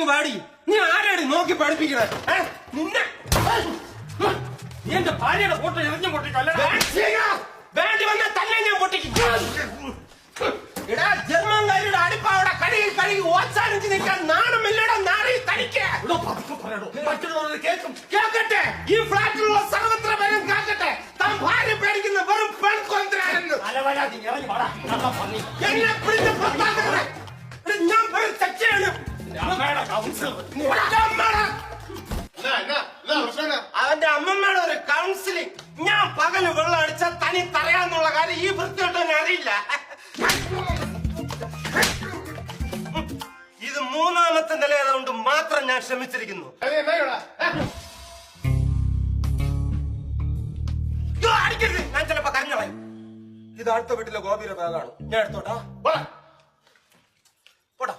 വാടി നീ ആരാടി നോക്കി പഠിപ്പിക്കണേ നിന്നെ നീ എന്റെ ഭാര്യയുടെ ഫോട്ടോ എറിഞ്ഞു പൊട്ടിക്കല്ലേ വേണ്ടി വന്ന തന്നെ ഞാൻ പൊട്ടിക്കും എടാ ജർമ്മൻകാരുടെ അടിപ്പാവിടെ കഴുകി ഓച്ചാനിച്ച് നിൽക്കാൻ നാണമില്ലടാ നാറി തനിക്ക് മറ്റുള്ളവർ കേൾക്കും കേൾക്കട്ടെ ഈ ഫ്ലാറ്റിലുള്ള സർവത്ര പേരും കേൾക്കട്ടെ താൻ ഭാര്യ പേടിക്കുന്ന വെറും പെൺകൊന്തരാണെന്ന് എന്നെ പിടിച്ച് പുറത്താക്കണേ ഞാൻ പേര് ചച്ചയാണ് അവന്റെ അമ്മമ്മയുടെ ഒരു കൗൺസിലിംഗ് ഞാൻ പകല് വെള്ളം അടിച്ചാൽ തനി തറയാന്നുള്ള കാര്യം ഈ വൃത്തിയോട്ടൊന്നും അറിയില്ല ഇത് മൂന്നാമത്തെ നിലയായതുകൊണ്ട് മാത്രം ഞാൻ ക്ഷമിച്ചിരിക്കുന്നു അടിക്കരുത് ഞാൻ ചിലപ്പോ കരഞ്ഞോളെ ഇത് അടുത്ത വീട്ടിലെ ഗോപിയുടെ ബാഗാണ് ഞാൻ എടുത്തോട്ടാ പോടാ